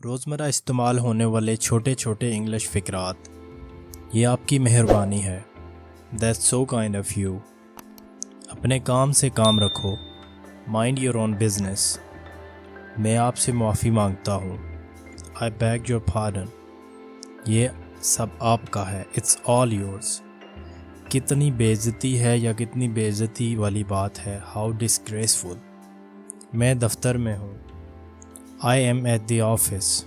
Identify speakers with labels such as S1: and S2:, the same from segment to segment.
S1: روزمرہ استعمال ہونے والے چھوٹے چھوٹے انگلش فقرات، یہ آپ کی مہربانی ہے۔ That's so kind of you۔ اپنے کام سے کام رکھو۔ Mind your own business۔ میں آپ سے معافی مانگتا ہوں۔ I beg your pardon۔ یہ سب آپ کا ہے۔ It's all yours۔ کتنی بے عزتی ہے یا کتنی بے عزتی والی بات ہے۔ How disgraceful۔ میں دفتر میں ہوں۔ I am at the office۔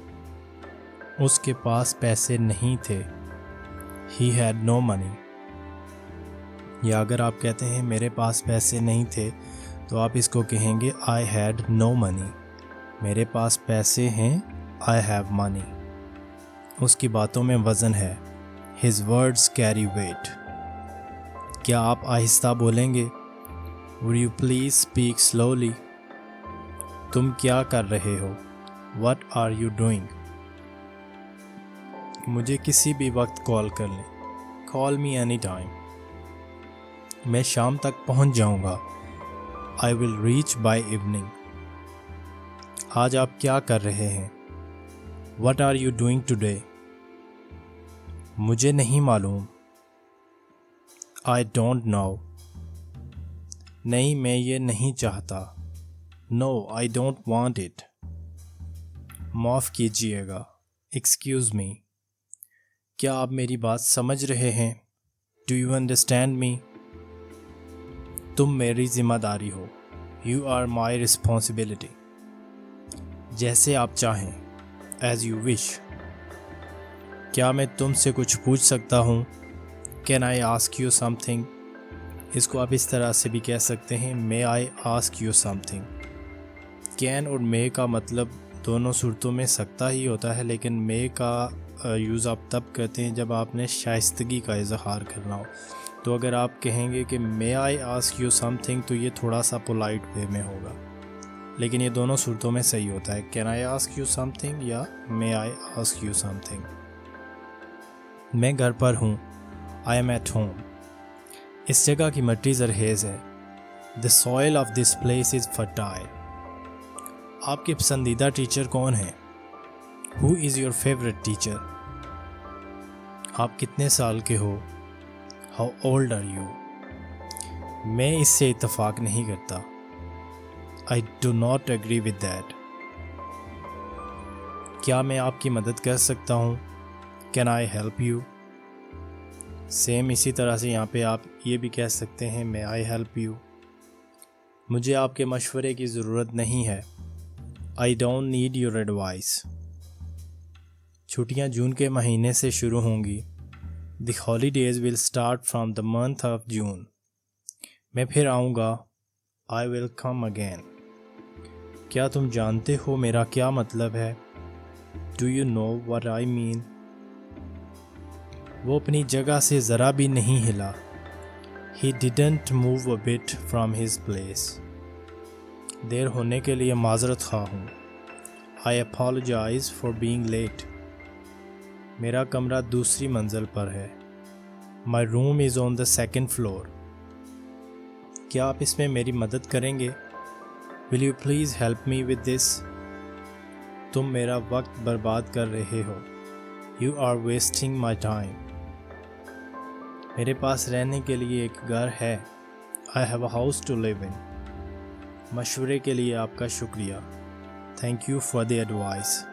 S1: اس کے پاس پیسے نہیں تھے۔ He had no money۔ یا اگر آپ کہتے ہیں میرے پاس پیسے نہیں تھے تو آپ اس کو کہیں گے I had no money۔ میرے پاس پیسے ہیں I have money۔ اس کی باتوں میں وزن ہے۔ His words carry weight۔ کیا آپ آہستہ بولیں گے؟ Would you please speak slowly؟ تم کیا کر رہے ہو؟ What are you doing؟ مجھے کسی بھی وقت کال کر لیں۔ Call me anytime۔ میں شام تک پہنچ جاؤں گا۔ I will reach by evening۔ آج آپ کیا کر رہے ہیں؟ What are you doing today؟ مجھے نہیں معلوم۔ I don't know۔ نہیں، میں یہ نہیں چاہتا۔ No, I don't want it۔ معاف کیجیے گا۔ Excuse me۔ کیا آپ میری بات سمجھ رہے ہیں؟ Do you understand me؟ تم میری ذمہ داری ہو۔ You are my responsibility۔ جیسے آپ چاہیں۔ As you wish۔ کیا میں تم سے کچھ پوچھ سکتا ہوں؟ Can I ask you something؟ اس کو آپ اس طرح سے بھی کہہ سکتے ہیں May I ask you something؟ Can اور may کا مطلب دونوں صورتوں میں سکتا ہی ہوتا ہے، لیکن may کا یوز آپ تب کرتے ہیں جب آپ نے شائستگی کا اظہار کرنا ہو۔ تو اگر آپ کہیں گے کہ may I ask you something تو یہ تھوڑا سا پولائٹ وے میں ہوگا، لیکن یہ دونوں صورتوں میں صحیح ہوتا ہے Can I ask you something یا May I ask you something۔ میں گھر پر ہوں۔ I am at home۔ اس جگہ کی مٹی زرخیز ہے۔ The soil of this place is fertile۔ آپ کے پسندیدہ ٹیچر کون ہیں؟ Who is your favorite teacher؟ آپ کتنے سال کے ہو؟ How old are you؟ میں اس سے اتفاق نہیں کرتا۔ I do not agree with that۔ کیا میں آپ کی مدد کر سکتا ہوں؟ Can I help you؟ Same اسی طرح سے یہاں پہ آپ یہ بھی کہہ سکتے ہیں May I help you؟ مجھے آپ کے مشورے کی ضرورت نہیں ہے۔ I don't need your advice۔ چھٹیاں جون کے مہینے سے شروع ہوں گی۔ The holidays will start from the month of June۔ میں پھر آؤں گا۔ I will come again۔ کیا تم جانتے ہو میرا کیا مطلب ہے؟ Do you know what I mean؟ وہ اپنی جگہ سے ذرا بھی نہیں ہلا۔ He didn't move a bit from his place۔ دیر ہونے کے لیے معذرت خواہ ہوں۔ I apologize for being late۔ میرا کمرہ دوسری منزل پر ہے۔ My room is on the second floor۔ کیا آپ اس میں میری مدد کریں گے؟ Will you please help me with this؟ تم میرا وقت برباد کر رہے ہو۔ You are wasting my time۔ میرے پاس رہنے کے لیے ایک گھر ہے۔ I have a house to live in۔ مشورے کے لیے آپ کا شکریہ۔ Thank you for the advice۔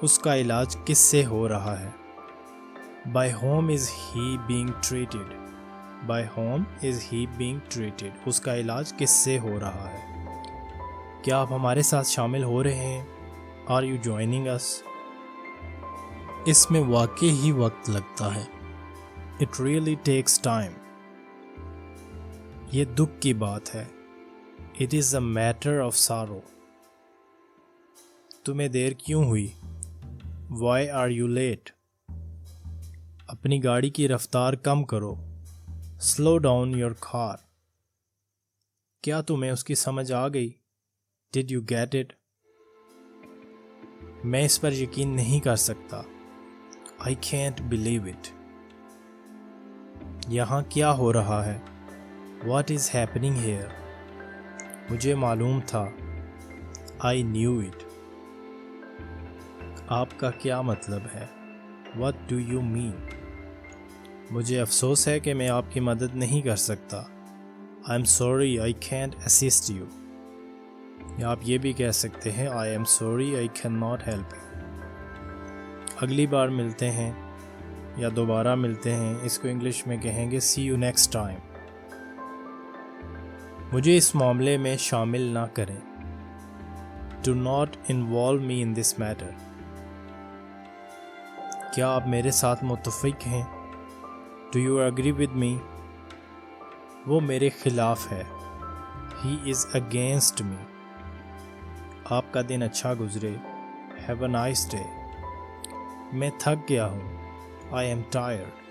S1: اس کا علاج کس سے ہو رہا ہے؟ By whom is he being treated؟ By whom is he being treated؟ اس کا علاج کس سے ہو رہا ہے؟ کیا آپ ہمارے ساتھ شامل ہو رہے ہیں؟ Are you joining us؟ اس میں واقعی ہی وقت لگتا ہے۔ It really takes time۔ یہ دکھ کی بات ہے۔ It is a matter of sorrow۔ تمہیں دیر کیوں ہوئی؟ Why are you late؟ اپنی گاڑی کی رفتار کم کرو۔ Slow down your car۔ کیا تمہیں اس کی سمجھ آ گئی؟ Did you get it؟ میں اس پر یقین نہیں کر سکتا۔ I can't believe it۔ یہاں کیا ہو رہا ہے؟ What is happening here؟ مجھے معلوم تھا۔ I knew it۔ آپ کا کیا مطلب ہے؟ What do you mean? مجھے افسوس ہے کہ میں آپ کی مدد نہیں کر سکتا. I'm sorry I can't assist you. یا آپ یہ بھی کہہ سکتے ہیں I am sorry I cannot help you. اگلی بار ملتے ہیں یا دوبارہ ملتے ہیں، اس کو انگلش میں کہیں گے see you next time. مجھے اس معاملے میں شامل نہ کریں. Do not involve me in this matter. کیا آپ میرے ساتھ متفق ہیں؟ Do you agree with me? وہ میرے خلاف ہے. He is against me. آپ کا دن اچھا گزرے. Have a nice day. میں تھک گیا ہوں. I am tired.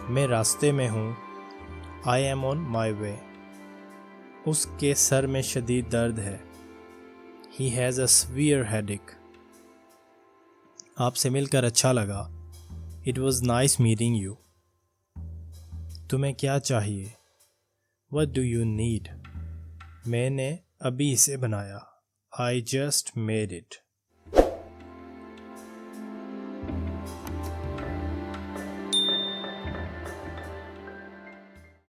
S1: میں راستے میں ہوں. I am on my way. اس کے سر میں شدید درد ہے. He has a severe headache. آپ سے مل کر اچھا لگا. It was nice meeting you. تمہیں کیا چاہیے؟ What do you need? میں نے ابھی اسے بنایا. I just made it.